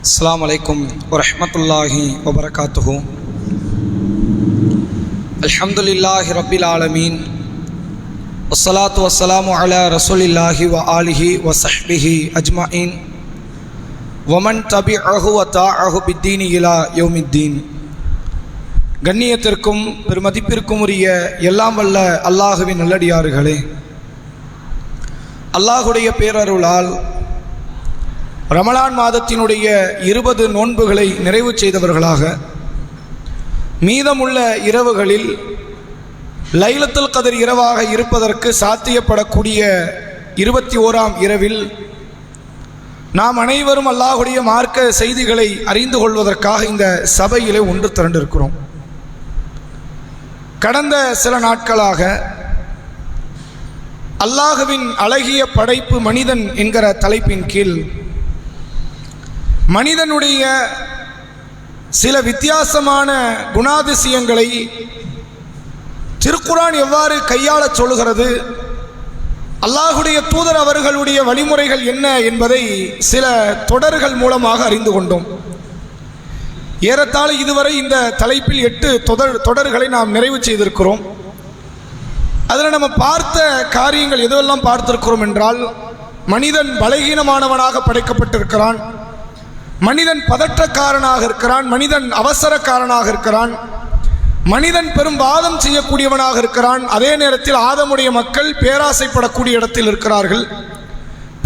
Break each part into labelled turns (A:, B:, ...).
A: அஸ்ஸலாமு அலைக்கும் வரஹ்மத்துல்லாஹி வபரகாத்துஹு. அல்ஹம்துலில்லாஹி ரப்பில் ஆலமீன். வஸ்ஸலாத்து வஸ்ஸலாமு அலா ரசூலில்லாஹி வ ஆலிஹி வ ஸஹ்பிஹி அஜ்மஈன். வமன் தபிஅஹு வ தாஅஹு பித்தீனி இலா யௌமித்தீன். கண்ணியத்திற்கும் பெருமதிப்பிற்கும் உரிய எல்லாம் வல்ல அல்லாஹுவின் நல்லடியார்களே, அல்லாஹுடைய பேரருளால் ரமலான் மாதத்தினுடைய 20 நோன்புகளை நிறைவு செய்தவர்களாக மீதமுள்ள இரவுகளில் லைலத்துல் கத்ர் இரவாக இருப்பதற்கு சாத்தியப்படக்கூடிய 21ஆம் இரவில் நாம் அனைவரும் அல்லாஹுடைய மார்க்க செய்திகளை அறிந்து கொள்வதற்காக இந்த சபையிலே ஒன்று திரண்டிருக்கிறோம். கடந்த சில நாட்களாக அல்லாஹுவின் அழகிய படைப்பு மனிதன் என்கிற தலைப்பின் கீழ் மனிதனுடைய சில வித்தியாசமான குணாதிசயங்களை திருக்குர்ஆன் எவ்வாறு கையாள சொல்கிறது, அல்லாஹுடைய தூதர் அவர்களுடைய வழிமுறைகள் என்ன என்பதை சில தொடர்கள் மூலமாக அறிந்து கொண்டோம். ஏறத்தாழ இதுவரை இந்த தலைப்பில் 8 தொடர்களை நாம் நிறைவு செய்திருக்கிறோம். அதில் நம்ம பார்த்த காரியங்கள் எதுவெல்லாம் பார்த்திருக்கிறோம் என்றால், மனிதன் பலகீனமானவனாக படைக்கப்பட்டிருக்கிறான், மனிதன் பதற்றக்காரனாக இருக்கிறான், மனிதன் அவசரக்காரனாக இருக்கிறான், மனிதன் பெரும் வாதம் செய்யக்கூடியவனாக இருக்கிறான். அதே நேரத்தில் ஆதமுடைய மக்கள் பேராசைப்படக்கூடிய இடத்தில் இருக்கிறார்கள்.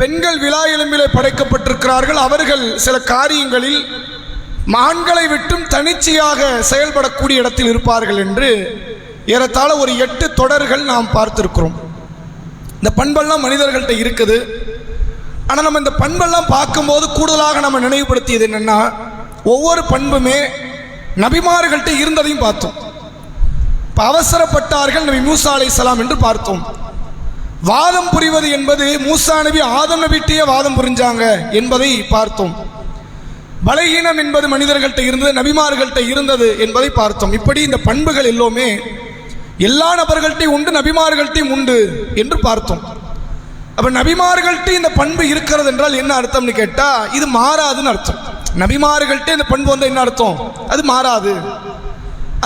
A: பெண்கள் விலா எலும்பிலே படைக்கப்பட்டிருக்கிறார்கள். அவர்கள் சில காரியங்களில் ஆண்களை விட்டும் தனிச்சையாக செயல்படக்கூடிய இடத்தில் இருப்பார்கள் என்று ஏறத்தாழ ஒரு 8 தொடர்கள் நாம் பார்த்திருக்கிறோம். இந்த பண்பெல்லாம் மனிதர்கள்ட்ட இருக்குது. ஆனால் நம்ம இந்த பண்பெல்லாம் பார்க்கும்போது கூடுதலாக நம்ம நினைவுபடுத்தியது என்னென்னா, ஒவ்வொரு பண்புமே நபிமார்கள்ட்ட இருந்ததையும் பார்த்தோம். இப்போ அவசரப்பட்டார்கள் நபி மூசா அலைஹிஸ்ஸலாம் என்று பார்த்தோம். வாதம் புரிவது என்பது மூசா நபி ஆதம் நபிட்டே வாதம் புரிஞ்சாங்க என்பதை பார்த்தோம். பலகீனம் என்பது மனிதர்கள்ட்ட இருந்தது, நபிமார்கள்ட்ட இருந்தது என்பதை பார்த்தோம். இப்படி இந்த பண்புகள் எல்லோருமே எல்லா நபர்கள்ட்டையும் உண்டு, நபிமார்கள்ட்டையும் உண்டு என்று பார்த்தோம். அப்போ நபிமார்கள்ட்ட இந்த பண்பு இருக்கிறது என்றால் என்ன அர்த்தம்னு கேட்டால், இது மாறாதுன்னு அர்த்தம். நபிமார்கள்ட்ட இந்த பண்பு வந்து என்ன அர்த்தம்? அது மாறாது.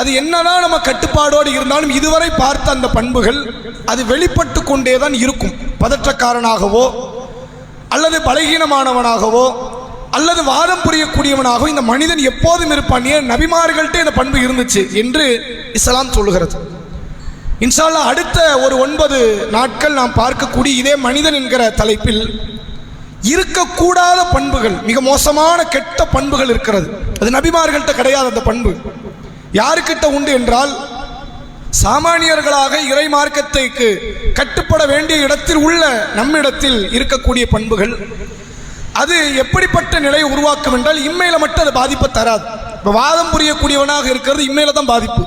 A: அது என்னதான் நம்ம கட்டுப்பாடோடு இருந்தாலும் இதுவரை பார்த்த அந்த பண்புகள் அது வெளிப்பட்டு கொண்டே தான் இருக்கும். பதற்றக்காரனாகவோ அல்லது பலகீனமானவனாகவோ அல்லது வாதம் புரியக்கூடியவனாகவோ இந்த மனிதன் எப்போதும் இருப்பான். ஏன் நபிமார்கள்ட்ட இந்த பண்பு இருந்துச்சு என்று இஸ்லாம் சொல்லுகிறது. இன்ஷா அல்லாஹ் அடுத்த ஒரு 9 நாட்கள் நாம் பார்க்கக்கூடிய இதே மனிதன் என்கிற தலைப்பில் இருக்கக்கூடாத பண்புகள், மிக மோசமான கெட்ட பண்புகள் இருக்கிறது. அது நபிமார்கள்ட்ட கிடையாது. அந்த பண்பு யாருக்கிட்ட உண்டு என்றால், சாமானியர்களாக இறை மார்க்கத்தைக்கு கட்டுப்பட வேண்டிய இடத்தில் உள்ள நம்மிடத்தில் இருக்கக்கூடிய பண்புகள். அது எப்படிப்பட்ட நிலையை உருவாக்கும் என்றால், இம்மையில மட்டும் அது பாதிப்பை தராது. இப்போ வாதம் புரியக்கூடியவனாக இருக்கிறது இம்மையில தான் பாதிப்பு,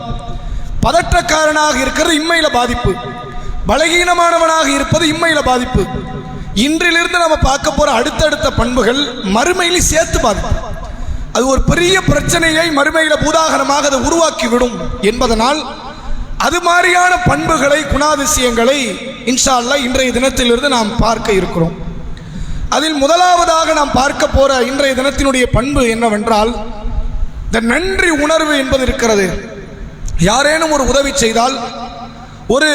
A: பதற்றக்காரனாக இருக்கிறது இம்மையில பாதிப்பு, பலகீனமானவனாக இருப்பது இம்மையில பாதிப்பு. இன்றிலிருந்து நம்ம பார்க்க போற அடுத்தடுத்த பண்புகள் மறுமையில் சேர்த்து பாதிப்பு. அது ஒரு பெரிய பிரச்சனையை மறுமையில பூதாகரமாக அதை உருவாக்கிவிடும் என்பதனால் அது மாதிரியான பண்புகளை, குணாதிசயங்களை இன்ஷா அல்லாஹ் இன்றைய தினத்திலிருந்து நாம் பார்க்க இருக்கிறோம். அதில் முதலாவதாக நாம் பார்க்க போற இன்றைய தினத்தினுடைய பண்பு என்னவென்றால், இந்த நன்றி உணர்வு என்பது இருக்கிறது. யாரேனும் ஒரு உதவி செய்தால், ஒரு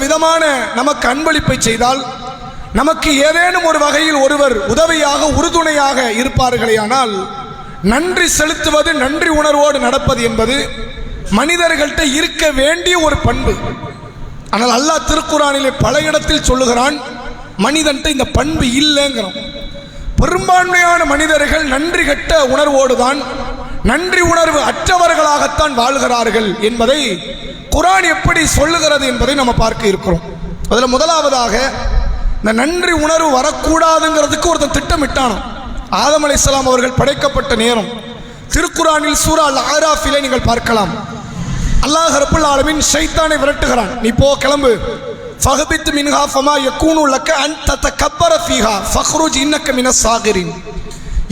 A: விதமான நமக்கு அன்பளிப்பை செய்தால், நமக்கு ஏதேனும் ஒரு வகையில் ஒருவர் உதவியாக உறுதுணையாக இருப்பார்களேயானால் நன்றி செலுத்துவது, நன்றி உணர்வோடு நடப்பது என்பது மனிதர்கள்ட்ட இருக்க வேண்டிய ஒரு பண்பு. ஆனால் அல்லாஹ் திருக்குர்ஆனிலே பல இடத்தில் சொல்லுகிறான், மனிதன்ட்ட இந்த பண்பு இல்லைங்கிறோம். பெரும்பான்மையான மனிதர்கள் நன்றி கெட்ட உணர்வோடு தான், நன்றி உணர்வு அற்றவர்களாகத்தான் வாழ்கிறார்கள் என்பதை குர்ஆன் எப்படி சொல்லுகிறது என்பதை நம்ம பார்க்க இருக்கிறோம். அதில் முதலாவதாக இந்த நன்றி உணர்வு வரக்கூடாதுங்கிறதுக்கு ஒருத்தன் திட்டமிட்டானோ. ஆதம் அலைஹிஸ்ஸலாம் அவர்கள் படைக்கப்பட்ட நேரம் திருக்குர்ஆனில் சூரா அல் ஆராஃபிலே நீங்கள் பார்க்கலாம். அல்லாஹ் ரப்புல் ஆலமீன் ஷைத்தானை விரட்டுகிறான். நீ போ, கிளம்பு. ஃபஹபித் மின்ஹா ஃபமா யகூனு லக அன் ததகப்பர ஃபீஹா ஃபக்ருஜ் இன்னக மினஸ் சாகிரின்.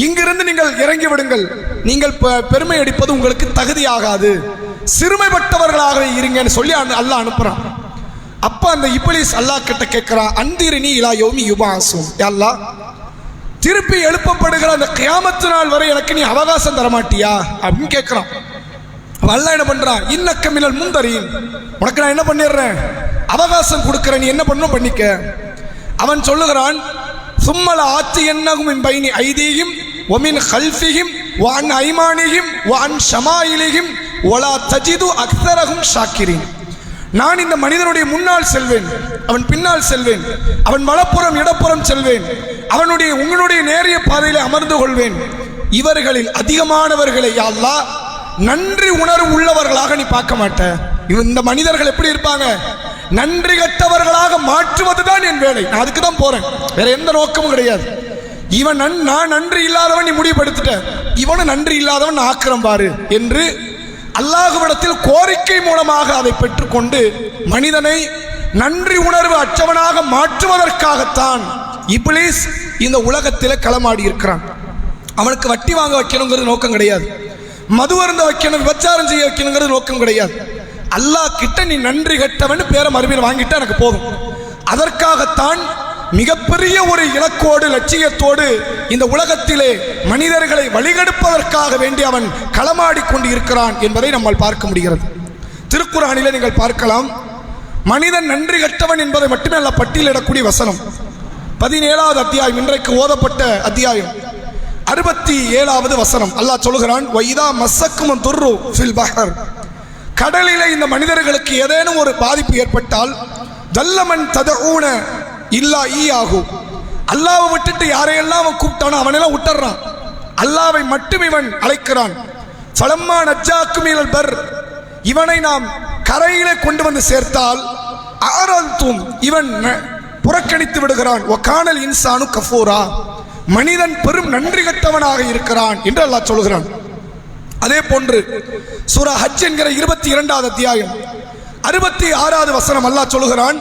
A: இங்கிருந்து நீங்கள் இறங்கி விடுங்கள், நீங்கள் பெருமை அடிப்பது உங்களுக்கு தகுதியாகாது, சிறுமைப்பட்டவர்களாக இருங்கன்னு சொல்லி அல்லாஹ் அனுப்புறான். அப்ப அந்த இப்லீஸ் அல்லாஹ் கிட்ட கேட்கிறான், அந்திரினி இலா யௌமி யுபாஸுன். யா அல்லாஹ், திருப்பி எழுப்பப்படுகிற அந்த கியாமத்து நாள் வரை எனக்கு நீ அவகாசம் தரமாட்டியா அப்படின்னு கேட்கிறான். அல்லாஹ் என்ன பண்றான், இன்னக்க மினல் முந்தரீன், உனக்கு நான் என்ன பண்ணிடுறேன், அவகாசம் கொடுக்கிறேன், நீ என்ன பண்ணணும் பண்ணிக்க. அவன் சொல்லுகிறான், சும்மல ஆத்தி என்னகும் மின் பைனி ஐதீஹிம் வமின் கல்ஃபிஹிம் வஅன் ஐமானிஹிம் வஅன் ஷமாயிலிஹிம் வலா தஜிது அக்ஸரஹும் ஷாக்கிரீன். நான் இந்த மனிதனுடைய முன்னால் செல்வேன், அவன் பின்னால் செல்வேன், அவன் வலப்புறம் இடப்புறம் செல்வேன், உங்களுடைய நேரிய பாதையிலே அமர்ந்து கொள்வேன். இவர்களில் அதிகமானவர்களை யா அல்லாஹ் நன்றி உணர்வு உள்ளவர்களாக நீ பார்க்க மாட்ட. இந்த மனிதர்கள் எப்படி இருப்பாங்க, நன்றி கட்டவர்களாக மாற்றுவதுதான் என் வேலை. நான் அதுக்கு தான் போறேன், வேற எந்த நோக்கமும் கிடையாது. இவன் நான் நன்றி இல்லாதவன் நீ முடிவுபடுத்திட்ட, இவனும் நன்றி இல்லாதவன் ஆக்கிரம் பாரு என்று அல்லாஹ்விடத்தில் கோரிக்கை மூலமாக அதை பெற்றுக்கொண்டு மனிதனை நன்றி உணர்வு அற்றவனாக மாற்றுவதற்காகத்தான் இப்லீஸ் இந்த உலகத்தில் களமாடி இருக்கிறான். அவனுக்கு வட்டி வாங்க வைக்கணுங்கிறது நோக்கம் கிடையாது, மது அருந்த வைக்கணும், விபச்சாரம் செய்ய வைக்கணுங்கிறது நோக்கம் கிடையாது. அல்லாஹ் கிட்ட நீ நன்றி கட்டவன் பேரை மறுபடியும் வாங்கிட்டா எனக்கு போதும். அதற்காகத்தான் மிகப்பெரிய ஒரு இலக்கோடு லட்சியத்தோடு இந்த உலகத்திலே மனிதர்களை வழிகெடுப்பதற்காக வேண்டி அவன் களமாடி கொண்டு இருக்கிறான் என்பதை நம்மால் பார்க்க முடிகிறது. திருக்குர்ஆனிலே நீங்கள் பார்க்கலாம், மனிதன் நன்றி கட்டவன் என்பதை மட்டுமே அல்ல பட்டியலிடக்கூடிய வசனம் 17வது அத்தியாயம், இன்றைக்கு ஓதப்பட்ட அத்தியாயம் 67வது வசனம். அல்லாஹ் சொல்கிறான், வைதா மஸ்ஸக்கும் துர்ரு ஃபில் பஹர், கடலிலே இந்த மனிதர்களுக்கு ஏதேனும் ஒரு பாதிப்பு ஏற்பட்டால் தல்லமன் ததஊன இல்லா ஈயாகு, அல்லாஹ்வை விட்டுட்டு யாரையெல்லாம் அவன் கூப்பிட்டானோ அவனெல்லாம் விட்டுறான், அல்லாஹ்வை மட்டும் இவன் அழைக்கிறான். ஃபலம்மா நஜ்ஜாக்கும் இலல் பர், இவனை நாம் கரையிலே கொண்டு வந்து சேர்த்தால் ஆரல்தும், இவன் புறக்கணித்து விடுகிறான். வகானல் இன்சானு கஃபூரா, மனிதன் பெரும் நன்றி கட்டவனாக இருக்கிறான் என்று அல்லாஹ் சொல்கிறான். அதே போன்று சூரா ஹஜ் என்கிற 22வது அத்தியாயம் 66வது வசனம் அல்லாஹ் சொல்கிறான்,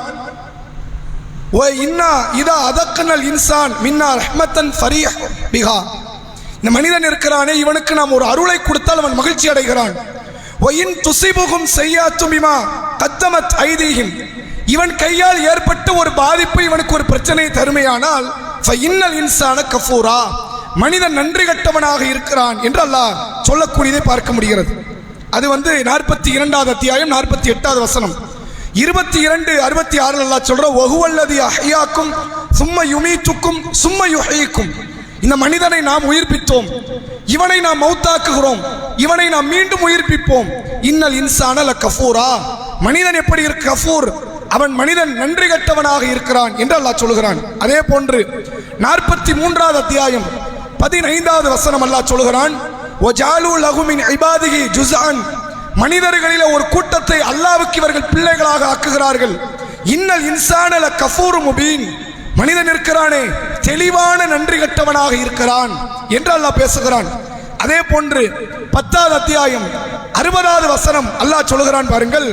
A: ஓ இன்னா இதா அதக்கனல் இன்சான் மின்னா ரஹ்மத்தன் ஃபரீஹ் பிஹா, இந்த மனிதன் இருக்கிறானே இவனுக்கு நாம் ஒரு அருளை கொடுத்தால் அவன் மகிழ்ச்சி அடைகிறான். ஓ இன் துஸிபுகும் ஸய்யாத்தும் பிமா கத்தமத் ஐதீஹிம், இவன் கையால் ஏற்பட்ட ஒரு பாதிப்பு இவனுக்கு ஒரு பிரச்சனை தருமையானால் ஃபஇன்னல் இன்சான கஃபூரா, மனிதன் நன்றி கட்டவனாக இருக்கிறான் என்று அல்லாஹ் சொல்லக்கூடியதை பார்க்க முடிகிறது. அது 42வது அத்தியாயம் 48வது வசனம். 22, 66 அல்லாஹ் சொல்ற, வஹுவல்லதி அஹ்யாக்கும் சும்ம யுமீத்துக்கும் சும்ம யுஹ்யீக்கும், இந்த மனிதனை நாம் உயிர்ப்பித்தோம், இவனை நாம் மௌத்தாக்குகிறோம், இவனை நாம் மீண்டும் உயிர்ப்பிப்போம். இன்னல் இன்சான லகஃபூரா, மனிதன் எப்படி இருக்கு, கஃபூர், அவன் மனிதன் நன்றி கட்டவனாக இருக்கிறான் என்று அல்லாஹ் சொல்கிறான். அதே போன்று 43வது அத்தியாயம் 15வது வசனம் அல்லாஹ் சொல்கிறான், வஜாலு லஹு மின் இபாதிஹி ஜுஸ்அன், மனிதர்களிலே ஒரு கூட்டத்தை அல்லாஹ்வுக்கு இவர்கள் பிள்ளைகளாக ஆக்குகிறார்கள். இன்னல் இன்சான லகஃபூரு முபீன், மனிதன் இருக்கிறானே தெளிவான நன்றி கட்டவனாக இருக்கிறான் என்று அல்லாஹ் பேசுகிறான். அதே போன்று 10வது அத்தியாயம் 60வது வசனம் அல்லாஹ் சொல்கிறான் பாருங்கள்,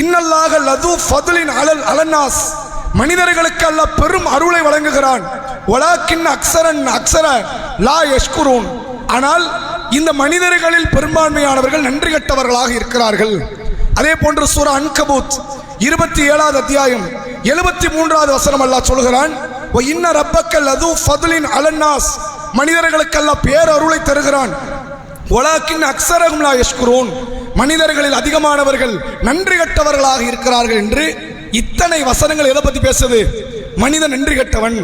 A: இன்னல்லாஹ லது ஃபதுலின் அலல் அலன்னாஸ், மனிதர்களுக்கு அல்லாஹ் பெரும் அருளை வழங்குகிறான். வலாக்கின் அக்ஸர லா யஷ்குரூன், ஆனால் இந்த மனிதர்களில் பெரும்பான்மையானவர்கள் நன்றி கட்டவர்களாக இருக்கிறார்கள். அதே போன்று சூரா அன்கபூத் 27வது அத்தியாயம் 73வது வசனம் அல்லாஹ் சொல்கிறான், வ இன்ன ரப்பக்க லது ஃபதுலின் அலன்னாஸ், மனிதர்களுக்கு அல்லாஹ் பேரருளை தருகிறான். வலாக்கின் அக்ஸரஹும் லா யஷ்குரூன், மனிதர்களில் அதிகமானவர்கள் நன்றி கட்டவர்களாக இருக்கிறார்கள் என்று இத்தனை வசனங்கள் எதை பத்தி பேசுது, மனிதன் நன்றி கட்டவன்,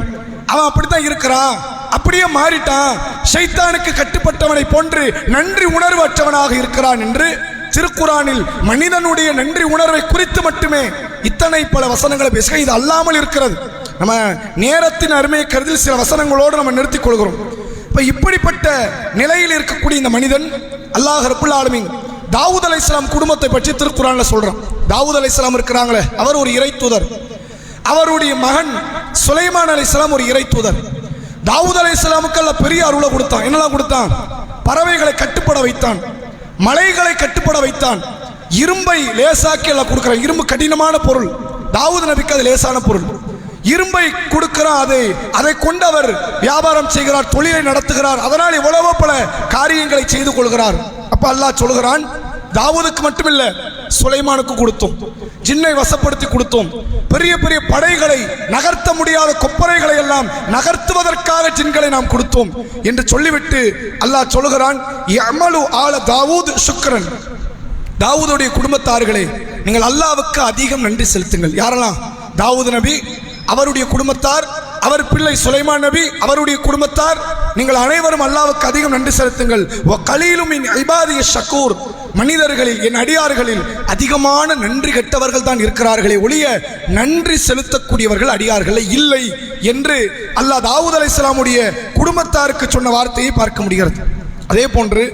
A: அவன் அப்படித்தான் இருக்கிறான், அப்படியே மாறிட்டான், ஷைத்தானுக்கு கட்டுப்பட்டவனை போன்று நன்றி உணர்வு அற்றவனாக இருக்கிறான் என்று திருக்குர்ஆனில் மனிதனுடைய நன்றி உணர்வை குறித்து மட்டுமே இத்தனை பல வசனங்களை பேசுக. இது அல்லாமல் இருக்கிறது. நம்ம நேரத்தின் அருமையை கருதி சில வசனங்களோடு நம்ம நிறுத்திக் கொள்கிறோம். இப்ப இப்படிப்பட்ட நிலையில் இருக்கக்கூடிய இந்த மனிதன் அல்லாஹ் ரப்புல் ஆலமீன் தாவூத் அலைஹிஸ்ஸலாம் குடும்பத்தை பற்றி திருக்குர்ஆன்ல சொல்றான். தாவூத் அலைஹிஸ்ஸலாம் இருக்கிறாங்களே, அவர் ஒரு இறை தூதர், அவருடைய மகன் சுலைமான் அலைஹிஸ்ஸலாம் ஒரு இறை தூதர். தாவூத் அலைஹிஸ்ஸலாமுக்கு அல்லாஹ் பெரிய அருளை கொடுத்தான். என்னெல்லாம் கொடுத்தான், பறவைகளை கட்டுப்பட வைத்தான், மலைகளை கட்டுப்பட வைத்தான், இரும்பை லேசாக்கி எல்லாம் கொடுக்கிறான். இரும்பு கடினமான பொருள், தாவூத் நபிக்கு அது லேசான பொருள். இரும்பை கொடுக்கிறார், அதை கொண்டு அவர் வியாபாரம் செய்கிறார், தொழிலை நடத்துகிறார், அதனால் எவ்வளவோ பல காரியங்களை செய்து கொள்கிறார். அப்ப அல்லாஹ் சொல்கிறான், தாவூதுக்கு மட்டுமில்ல, சுலைமானுக்கு கொடுத்தோம். ஜின்னை வசப்படுத்தி கொடுத்தோம். பெரிய பெரிய படைகளை, நகர்த்த முடியாத கொப்பரைகளை எல்லாம் நகர்த்துவதற்காக ஜின்களை நாம் கொடுத்தோம் என்று சொல்லிவிட்டு அல்லாஹ் சொல்கிறான், யஅமலு ஆல தாவூத் ஷுக்ரன். தாவூதுடைய குடும்பத்தார்களே, நீங்கள் அல்லாஹ்வுக்கு அதிகம் நன்றி செலுத்துங்கள். யாரெல்லாம்? தாவூத் நபி, அவருடைய குடும்பத்தார், அவர் பிள்ளை சுலைமான் நபி, அவருடைய குடும்பத்தார். நீங்கள் அனைவரும் அல்லாஹ்வுக்கு அதிகம் நன்றி செலுத்துங்கள். வ கலீலும் மின் இபாதிய ஷக்கூர். மனிதர்களில், என் அடியார்களில் அதிகமான நன்றி கெட்டவர்கள் தான் இருக்கிறார்களே ஒழிய நன்றி செலுத்தக்கூடியவர்கள் அடியார்களே இல்லை என்று அல்லாஹ் தாவூத் அலைஹிஸ்ஸலாமுடைய குடும்பத்தாருக்கு சொன்ன வார்த்தையை பார்க்க முடிகிறது. அதே போன்று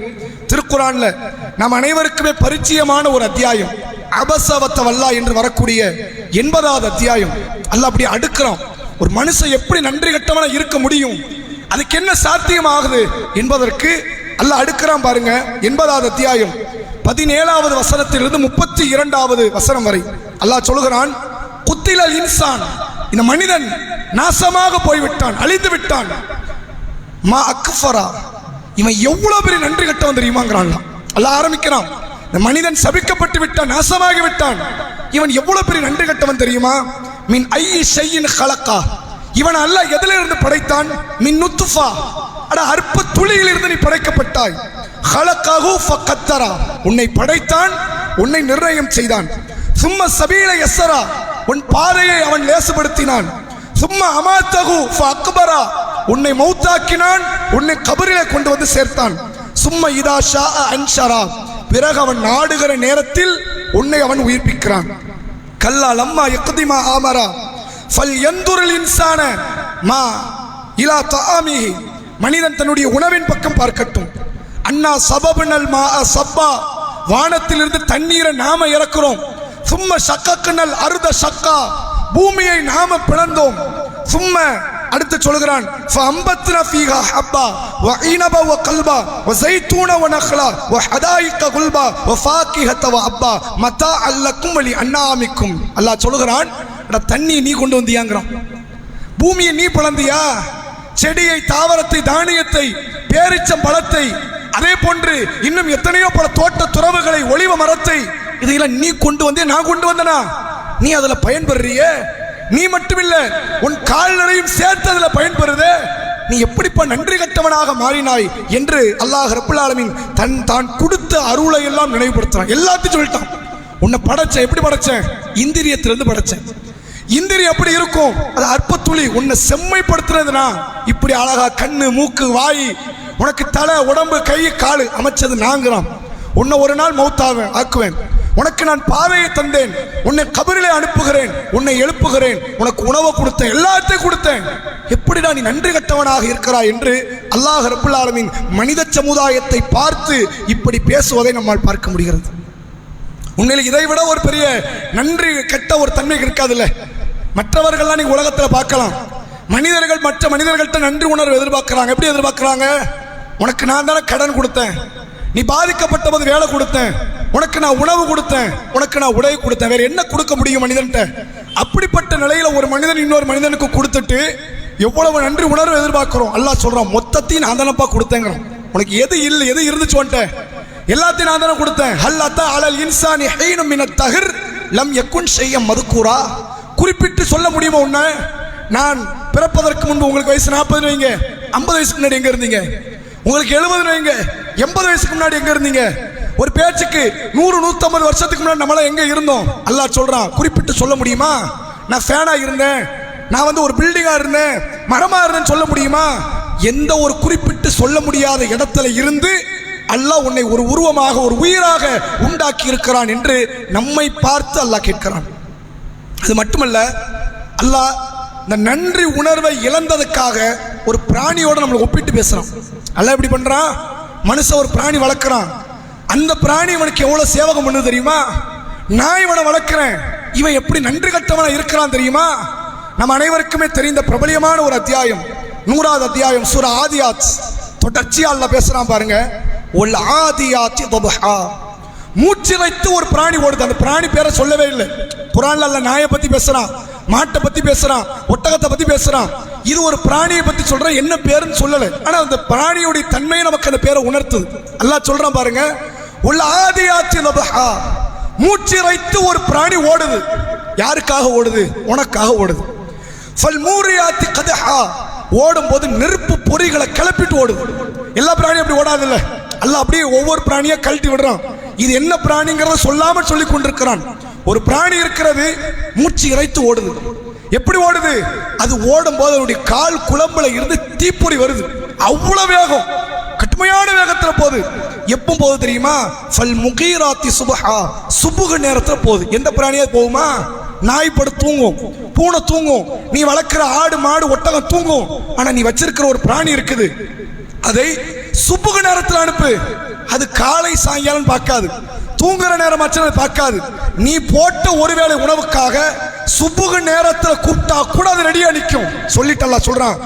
A: திருக்குர்ஆன்ல நாம் அனைவருக்குமே பரிச்சயமான ஒரு அத்தியாயம் அபஸவத்த வல்லா என்று வரக்கூடிய 80வது அத்தியாயம். அல்லாஹ் அப்படி அடுக்கிறான். ஒரு மனுஷன் எப்படி நன்றி கெட்டவனா இருக்க முடியும், அதுக்கு என்ன சாத்தியமாகுது என்பதற்கு அல்லாஹ் அடுக்கிறான் பாருங்க. 80வது அத்தியாயம் 17வது வசனத்திலிருந்து 32வது வசனம் வரை அல்லாஹ் சொல்கிறான், குத்திலல் இன்சான், இந்த மனிதன் நாசமாக போய்விட்டான், அழிந்து விட்டான். மா அக்ஃபரா, இவன் எவ்வளவு பெரிய நன்றி கெட்டவன் தெரியுமாங்கிறான். அல்லாஹ் ஆரம்பிக்கிறான், இந்த மனிதன் சபிக்கப்பட்டு விட்டான், நாசமாகி விட்டான். இவன் எவ்வளவு பெரிய நன்றி கெட்டவன் தெரியுமா? மின் ஐயி ஷையின் ஹலகா, இவன் அல்லாஹ் எதில இருந்து படைத்தான்? மின் நுத்ஃபா, அட அற்ப துளியில் இருந்து நீ படைக்கப்பட்டாய். ஹலகஹு ஃபகத்தரா, உன்னை படைத்தான், உன்னை நிர்ணயம் செய்தான். சும்ம சபீல யஸ்ஸரா, உன் பாதையை அவன் லேசுபடுத்தினான். சும்ம அமாத்தஹு ஃபஅக்பரா, உன்னை மௌத்தாக்கினான், உன்னை கபரிலே கொண்டு வந்து சேர்த்தான். சும்ம இதா ஷா அன்ஷரா, பிறகு அவன் நாடுகிற நேரத்தில் உன்னை அவன் உயிர்ப்பிக்கிறான். கல்லா லம்மா யக்திமா ஆமரா ஃபல் யந்துரில் இன்சான மா இலா தஆமிஹி, மனிதன் தன்னுடைய உணவின் பக்கம் பார்க்கட்டும். அண்ணா சபபனல் மா சப்பா, வானத்திலிருந்து தண்ணீரை நாம இறக்குறோம். சும்ம ஷக்கக்னல் அர்த ஷக்கா, பூமியை நாம பிளந்தோம். சும்ம அடுத்து சொல்கிறான், ஃபஅம்பத்னா ஃபீஹா ஹப்பா வ இனப வ கல்பா வ ஸைத்தூன வ நக்லா வ ஹதாயிக குல்பா வ ஃபாகிஹத வ அப்பா மதா அல்லக்கும் வலி அன்னாமிக்கும். அல்லாஹ் சொல்கிறான், தண்ணி நீ கொண்டு வந்தியாங்கிறான், பூமியை நீ பிளந்தியா, செடியை, தாவரத்தை, தானியத்தை, பேரிச்சம் பழத்தை, அதே போன்று இன்னும் எத்தனையோ பல தோட்ட துறவுகளை, ஒளிவ மரத்தை, இதையெல்லாம் நீ கொண்டு வந்தே, நான் கொண்டு வந்தனா? நீ அதுல பயன்பெறிய? நீ மட்டுமில்ல, உன் கால்நடையும் சேர்த்து அதுல பயன்பெறுதே. நீ எப்படிப்பா நன்றி கட்டவனாக மாறினாய் என்று அல்லாஹ் ரப்புல் ஆலமீன் தான் கொடுத்த அருளை எல்லாம் நினைவுபடுத்துறான். எல்லாத்தையும் சொல்லிட்டான். உன்னை படைச்சேன், எப்படி படைச்சேன்? இந்திரியத்திலிருந்து படைச்சேன். இந்திரியம் எப்படி இருக்கும்? அது அற்பத்துளி. உன்னை செம்மைப்படுத்துறதுனா இப்படி அழகா கண்ணு, மூக்கு, வாய், உனக்கு தலை, உடம்பு, கை, காலு அமைச்சது நாங்கிறான். உன்னை ஒரு நாள் மௌத்தாவேன் ஆக்குவேன். உனக்கு நான் பாதையை தந்தேன், உன்னை கபரிலே அனுப்புகிறேன், உன்னை எழுப்புகிறேன், உனக்கு உணவை கொடுத்தேன், எல்லாத்தையும் கொடுத்தேன். எப்படிடா நீ நன்றி கட்டவனாக இருக்கிறாய் என்று அல்லாஹ் ரப்புல் ஆலமீன் மனித சமுதாயத்தை பார்த்து இப்படி பேசுவதை நம்மால் பார்க்க முடிகிறது. உண்மையில் இதை விட ஒரு பெரிய நன்றி கெட்ட ஒரு தன்மை இருக்காதுல்ல. மற்றவர்கள்லாம் நீங்க உலகத்தில் பார்க்கலாம், மனிதர்கள் மற்ற மனிதர்கள்ட்ட நன்றி உணர்வு எதிர்பார்க்கிறாங்க. எப்படி எதிர்பார்க்கிறாங்க? உனக்கு நான் தானே கடன் கொடுத்தேன், நீ பாதிக்கப்பட்ட போது வேலை கொடுத்தேன், உனக்கு நான் உணவு கொடுத்தேன், உனக்கு நான் உடை கொடுத்தேன், வேற என்ன கொடுக்க முடியும் மனிதன்ட்ட? அப்படிப்பட்ட நிலையில ஒரு மனிதன் இன்னொரு மனிதனுக்கு கொடுத்துட்டு எவ்வளவு நன்றி உணர்வு எதிர்பார்க்கிறோம். அல்லாஹ் சொல்றான், மொத்தத்தையும் நான் தானப்பா கொடுத்தேங்கிறோம். உனக்கு எது இல்லை, எது இருந்துச்சு வந்துட்ட, எல்லாத்தையும் நான் தானே கொடுத்தேன். ஹல்லா அலல் இன்சானி ஹீனும் மினத் தஹர் லம் யகுன் ஷையம் மதுக்கூரா. குறிப்பிட்டு சொல்ல முடியுமா? உன்னை நான் பிறப்பதற்கு முன்பு உங்களுக்கு வயசு 40 வைங்க, 50 வயசுக்கு முன்னாடி எங்க இருந்தீங்க? உங்களுக்கு 70 வைங்க, 80 வயசுக்கு முன்னாடி எங்க இருந்தீங்க? ஒரு பேச்சுக்கு 100-150 வருஷத்துக்கு முன்னாடி நம்மள எங்க இருந்தோம்? அல்லாஹ் சொல்றான், குறிப்பிட்டு சொல்ல முடியுமா? நான் ஃபேனா இருந்தேன், நான் ஒரு பில்டிங்கா இருந்தேன், மரமா இருந்தேன்னு சொல்ல முடியுமா? எந்த ஒரு குறிப்பிட்டு சொல்ல முடியாத இடத்துல இருந்து அல்லாஹ் உன்னை ஒரு உருவமாக, ஒரு உயிராக உண்டாக்கி இருக்கிறான் என்று நம்மை பார்த்து அல்லாஹ் கேட்கிறான். அது மட்டுமல்ல, அல்லாஹ் இந்த நன்றி உணர்வை இழந்ததுக்காக ஒரு பிராணியோட நம்மளை ஒப்பிட்டு பேசுறான். அல்லாஹ் எப்படி பண்றான்? மனுஷன் ஒரு பிராணி வளர்க்குறான், அந்த பிராணி இவனுக்கு எவ்வளவு சேவகம் பண்ணுது தெரியுமா? நான் இவனை வளர்க்கிறேன், இவன் எப்படி நன்றி கட்டவனா இருக்கிறான் தெரியுமா? நம்ம அனைவருக்குமே தெரிந்த பிரபலியமான ஒரு அத்தியாயம், 100வது அத்தியாயம் சூரா ஆதியாத். தொடர்ச்சியா அல்லாஹ் பேசுறான் பாருங்க. ஒல் ஆதியாத்தி தபஹா, மூச்சு வைத்து ஒரு பிராணி ஓடுது. அந்த பிராணி பேரை சொல்லவே இல்லை குர்ஆன்ல. அல்லாஹ் நாயை பத்தி பேசுறான், மாட்டை பத்தி பேசுறான், ஒட்டகத்தை பத்தி பேசுறான். இது ஒரு பிராணியை பத்தி சொல்ற, என்ன பேருன்னு சொல்லல. ஆனா அந்த பிராணியுடைய தன்மையை நமக்கு அந்த பேரை உணர்த்துது. அல்லாஹ் சொல்றான் பாருங்க, உள்ள ஆதியாத்தி லபஹா, மூச்சிறைத்து ஒரு பிராணி ஓடுது. யாருக்காக ஓடுது? உனக்காக ஓடுது. ஃபல் மூரியாத்தி கதஹா, ஓடும் போது நெருப்பு பொறிகளை கிளப்பிட்டு ஓடுது. எல்லா பிராணியும் அப்படி ஓடாதுல்ல, அல்லாஹ் அப்படியே ஒவ்வொரு பிராணியா கழட்டி விடுறான். இது என்ன பிராணிங்கிறத சொல்லாமல் சொல்லி கொண்டிருக்கிறான். ஒரு பிராணி இருக்கிறது, மூச்சு இறைத்து ஓடுது. எப்படி ஓடுது? அது ஓடும் போது அதனுடைய கால் குழம்புல இருந்து தீப்பொறி வருது. அவ்வளவு வேகம், கடுமையான வேகத்தில் போகுது. எப்போ போகுது தெரியுமா? ஃபல் முகீராத்தி சுபஹா, சுபுக நேரத்தில் போகுது. எந்த பிராணியா போகுமா? நாய் படு தூங்கும், பூனை தூங்கும், நீ வளர்க்கிற ஆடு மாடு ஒட்டகம் தூங்கும். ஆனா நீ வச்சிருக்கிற ஒரு பிராணி இருக்குது, அதை சுபுக நேரத்தில் அனுப்பு. அது காலை சாயங்காலம் பார்க்காது, தூங்குற நேரம் பார்க்காது. நீ போட்ட ஒருவேளை உணவுக்காக சுபுக நேரத்தில் கூப்பிட்டா கூட அது ரெடியா நிற்கும். சொல்லிட்டல்ல சொல்றான்,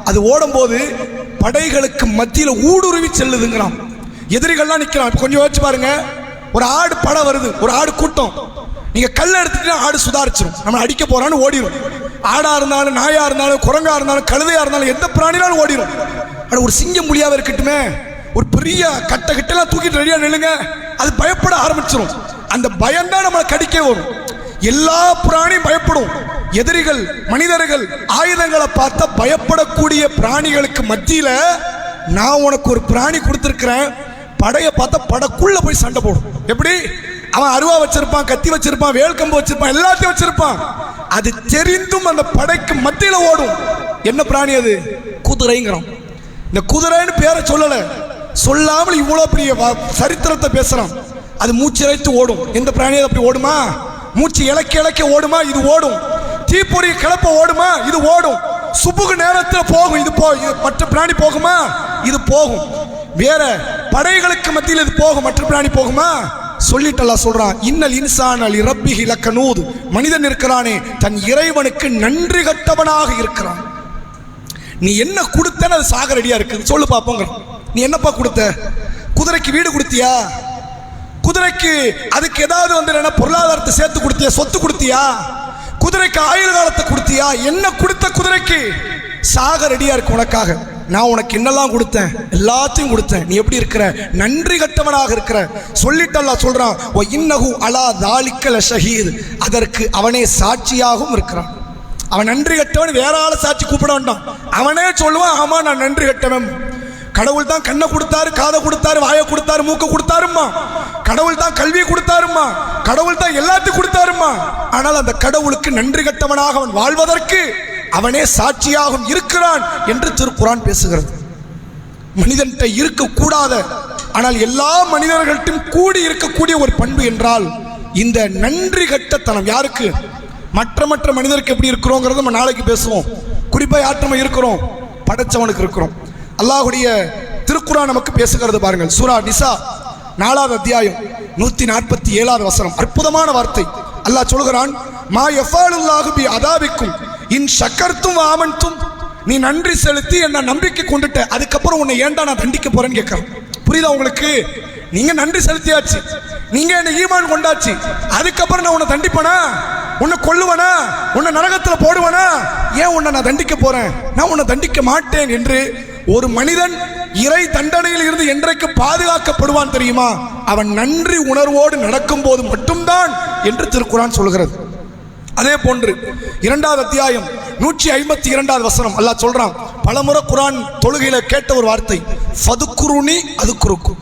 A: அது ஓடும் போது படைகளுக்கு மத்தியில் ஊடுருவி செல்லுதுங்கிறான். எதிரிகள்லாம் நிற்கிறான். கொஞ்சம் யோசிச்சு பாருங்க, ஒரு ஆடு படை வருது, ஒரு ஆடு கூட்டம். நீங்க கல்ல எடுத்துட்டு ஆடு சுதாரிச்சிடும், நம்ம அடிக்க போறான்னு ஓடிடும். ஆடா இருந்தாலும் நாயா இருந்தாலும் குரங்கா இருந்தாலும் கழுதையா இருந்தாலும் எந்த பிராணினாலும் ஓடிடும். ஆனா ஒரு சிங்கம் புலியாவே இருக்கட்டுமே, ஒரு பெரிய கட்டை கிட்டெல்லாம் தூக்கிட்டு ரெடியா நில்லுங்க, அது பயப்பட ஆரம்பிச்சிடும். அந்த பயம்தான் நம்மளை கடிக்க வரும். எல்லா பிராணியும் பயப்படும். எதிரிகள் மனிதர்கள் ஆயுதங்களை பார்த்தா பயப்படக்கூடிய பிராணிகளுக்கு மத்தியில நான் உனக்கு ஒரு பிராணி கொடுத்திருக்கிறேன், படையை பார்த்தா படைக்குள்ள போய் சண்டை போடும். எப்படி? அவன் அருவா வச்சிருப்பான், கத்தி வச்சிருப்பான், வேல்கம்பு வச்சிருப்பான், எல்லாத்தையும் வச்சிருப்பான். அது தெரிந்தும் அந்த படைக்கு மத்தியில ஓடும். என்ன பிராணி அது? குதிரைங்கிறோம். இந்த குதிரைன்னு பேரை சொல்லல, சொல்லாமல் இவ்வளவு பெரிய சரித்திரத்தை பேசுறான். அது மூச்சு இறைத்து ஓடும். எந்த பிராணியை அப்படி ஓடுமா? மூச்சு இலக்க இலக்க ஓடுமா? இது ஓடும். தீப்பொறி கிளப்ப ஓடுமா? இது ஓடும். சுபுகு நேரத்தில் போகும். இது மற்ற பிராணி போகுமா? இது போகும். வேற படைகளுக்கு மத்தியில் இது போகும், மற்ற பிராணி போகுமா? சொல்லிட்டல்லா சொல்றான், இன்னல் இன்சான் அலி ரப்பிஹி லகனூத், மனிதன் இருக்கிறானே தன் இறைவனுக்கு நன்றி கட்டவனாக இருக்கிறான். நீ என்ன கொடுத்தன்னு அது சாக ரெடியா இருக்குது. சொல்லு பாப்போங்க, நீ என்னப்பா கொடுத்த? குதிரைக்கு வீடு கொடுத்தியா? குதிரைக்கு அதுக்கு ஏதாவது என்ன பொருளாதாரத்தை சேர்த்து கொடுத்தியா? சொத்து கொடுத்தியா? குதிரைக்கு ஆயுள் காலத்தை கொடுத்தியா? என்ன கொடுத்த? குதிரைக்கு சாக ரெடியா இருக்கு உனக்காக. நான் உனக்கு என்னெல்லாம் கொடுத்தேன்? எல்லாத்தையும் கொடுத்தேன். நீ எப்படி இருக்கிற? நன்றி கட்டவனாக இருக்கிற. சொல்லிட்டல்லா சொல்றான், ஓ இன்னஹு அலா தாலிக்க லஷஹீத், அதற்கு அவனே சாட்சியாகவும் இருக்கிறான். அவன் நன்றி கட்டவன், வேற ஆளை சாட்சி கூப்பிட வேண்டாம், அவனே சொல்லுவான், ஆமா நான் நன்றி கட்டவன். கடவுள் தான் கண்ணை கொடுத்தாரு, காதை கொடுத்தாரு, வாயை கொடுத்தாரு, மூக்க கொடுத்தாருமா. கடவுள் தான் கல்வியை கொடுத்தாருமா. கடவுள் தான் எல்லாத்தையும் கொடுத்தாருமா. ஆனால் அந்த கடவுளுக்கு நன்றி கட்டவனாக அவன் வாழ்வதற்கு அவனே சாட்சியாகவும் இருக்கிறான் என்று திருக்குரான் பேசுகிறது. மனிதன்கிட்ட இருக்கக்கூடாத, ஆனால் எல்லா மனிதர்கள்ட்டும் கூடி இருக்கக்கூடிய ஒரு பண்பு என்றால் இந்த நன்றி கட்டத்தனம். யாருக்கு? மற்ற மனிதருக்கு எப்படி இருக்கிறோங்கிறத நம்ம நாளைக்கு பேசுவோம். குறிப்பாக யார்கிட்ட இருக்கிறோம்? படைச்சவனுக்கு இருக்கிறோம். அல்லாஹ்வுடைய திருக்குரான் நமக்கு பேசுகிறது பாருங்கள். சூரா நிசா 4வது அத்தியாயம் 147வது வசனம். அற்புதமான வார்த்தை. அல்லாஹ் சொல்கிறான், மா யஃபாலுல்லாஹு பி அதாபிக்கும் இன் ஷக்கர்தும் ஆமன்தும், நீ நன்றி செலுத்தி என்ன நம்பிக்கை கொண்டுட்ட, அதுக்கப்புறம் உன்னை ஏன்டா நான் தண்டிக்க போறேன்னு கேட்கறேன். புரியுதா உங்களுக்கு? நீங்க நன்றி செலுத்தியாச்சு, நீங்க என்ன ஈமான் கொண்டாச்சு, அதுக்கப்புறம் நான் உன்னை தண்டிப்பனா? உன்னை கொல்லுவனா? உன்னை நரகத்தில் போடுவனா? ஏன் உன்னை நான் தண்டிக்க போறேன்? நான் உன்னை தண்டிக்க மாட்டேன் என்று ஒரு மனிதன் இறை தண்டனையில் இருந்து என்றைக்கு பாதுகாக்கப்படுவான் தெரியுமா? அவன் நன்றி உணர்வோடு நடக்கும் போது மட்டும்தான் என்று திருக்குரான் சொல்கிறது. அதே போன்று 2வது அத்தியாயம் 152வது வசனம் அல்லாஹ் சொல்றான். பலமுறை குரான் தொழுகையில கேட்ட ஒரு வார்த்தை, ஃபதுக்குருனி அதுக்குருக்கும்,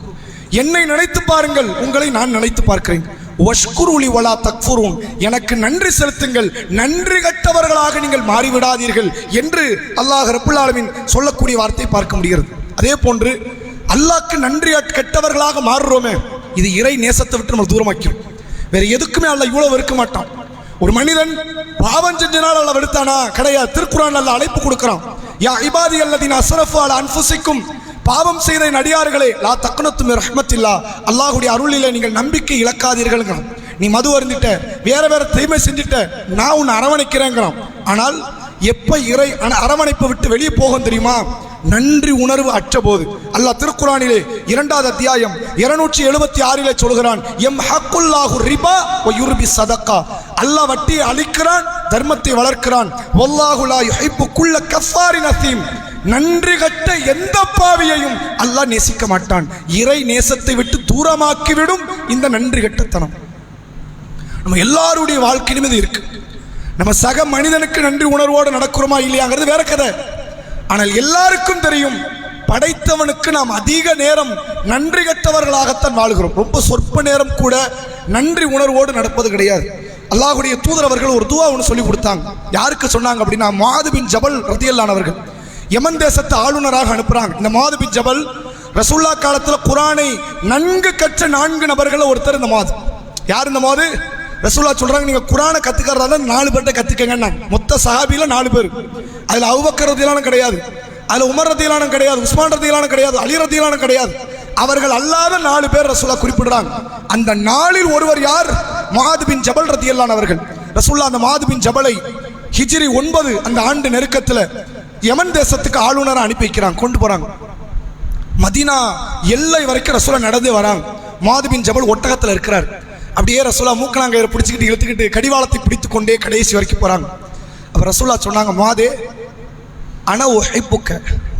A: என்னை நினைத்து பாருங்கள், உங்களை நான் நினைத்து பார்க்கிறேன். வஷ்குருலி வலா தக்ஃபுரூன், எனக்கு நன்றி செலுத்துங்கள், நன்றி கட்டவர்களாக நீங்கள் மாறிவிடாதீர்கள் என்று அல்லாஹ் ரப்புல் ஆலமீன் சொல்லக்கூடிய வார்த்தையை பார்க்க முடிகிறது. அதே போன்று அல்லாஹ்க்கு நன்றி கெட்டவர்களாக மாறுறோமே, இது இறை நேசத்தை விட்டு நம்ம தூரமாக்கிறோம். வேற எதுக்குமே அல்லாஹ் இவ்வளவு வெறுக்க மாட்டான். ஒரு மனிதன் பாவம் செஞ்சனால அல்லாஹ் வெறுத்தானா? கிடையாது. திருக்குரான் அல்லாஹ் அழைப்பு கொடுக்கிறான், யா இபாதி அல்லதீன அஸ்ரஃபு அலா அன்ஃபுஸிக்கும், பாவம் செய்த நடிகார்களே, லா தக்னத்து மின் ரஹ்மத்தில்லா, அல்லாஹ்வுடைய அருளிலே நீங்கள் நம்பிக்கை இழக்காதீர்கள்ங்கிறான். நீ மது அருந்திட்ட, வேற தீமை செஞ்சிட்ட, நான் உன்னை அரவணைக்கிறேங்கிறான். ஆனால் எப்ப இறை அரவணைப்பை விட்டு வெளியே போகும் தெரியுமா? நன்றி உணர்வு அற்ற போது. அல்லாஹ் திருக்குரானிலே 2வது அத்தியாயம் 276 சொல்கிறான், எம் ஹக்குல்லாஹு ரிபா வ யுர்பி சதகா, அல்லாஹ் வட்டியை அழிக்கிறான், தர்மத்தை வளர்க்கிறான். வல்லாஹு லா யுஹிப்பு குல்ல கஃபாரின் அஸீம். நன்றி கட்ட எந்த பாவியையும் அல்லாஹ் நேசிக்க மாட்டான். இறை நேசத்தை விட்டு தூரமாக்கிவிடும் இந்த நன்றி கட்டத்தனம். நம்ம எல்லாருடைய வாழ்க்கையிலும் இது இருக்கு. நம்ம சக மனிதனுக்கு நன்றி உணர்வோடு நடக்கிறோமா இல்லையாங்கிறது வேற கதை. ஆனால் எல்லாருக்கும் தெரியும், படைத்தவனுக்கு நாம் அதிக நேரம் நன்றி கட்டவர்களாகத்தான் வாழ்கிறோம். ரொம்ப சொற்ப நேரம் கூட நன்றி உணர்வோடு நடப்பது கிடையாது. அல்லாஹ்வுடைய தூதர் அவர்கள் ஒரு துஆ ஒன்று சொல்லி கொடுத்தாங்க. யாருக்கு சொன்னாங்க அப்படின்னா, முஆது பின் ஜபல் ரலியல்லாஹு அவர்கள் யமன் தேசத்து ஆளுநராக அனுப்புறாங்க. இந்த முஆது பின் ஜபல் ரசூலுல்லாஹ் காலத்தில் குர்ஆனை நன்கு கற்ற 4 நபர்கள் ஒருத்தர் இந்த முஆது. யார் இந்த முஆது? ரசூலுல்லாஹ் சொல்றாங்க, நீங்க குர்ஆனை கத்துக்கிறதா 4 பேர்ட்ட கத்துக்கங்க. மொத்த சஹாபில 4 பேர். அதுல அபூபக்கர் ரலியல்லாஹு கிடையாது, அதுல உமர் ரலியல்லாஹு கிடையாது, உஸ்மான் ரலியல்லாஹு கிடையாது, அலி ரலியல்லாஹு கிடையாது. அவர்கள் அல்லாத 4 பேர் ரசூலுல்லாஹ் குறிப்பிடுறாங்க. அந்த 4ல் ஒருவர் யார்? முஆது பின் ஜபல் ரலியல்லாஹு அவர்கள். ரசூலுல்லாஹ் அந்த முஆது பின் ஜபலை ஹிஜ்ரி 9 அந்த ஆண்டு நெருக்கத்தில் யமன் தேசத்துக்கு ஆளுநரை அனுப்பி வைக்கிறாங்க. கொண்டு போறாங்க. மதீனா எல்லை வரைக்கும் ரசூலுல்லாஹ் நடந்து வராங்க. முஆது பின் ஜபல் ஒட்டகத்தில் இருக்கிறார். அப்படியே ரசூலுல்லாஹ் மூக்கணாங்கயிறு பிடிச்சிக்கிட்டு இழுத்துக்கிட்டு கடிவாளத்தை பிடித்து கொண்டே கடைசி வரைக்கும் போறாங்க. அப்ப ரசூலுல்லாஹ் சொன்னாங்க, முஆதே அன உஹிப்புக்க,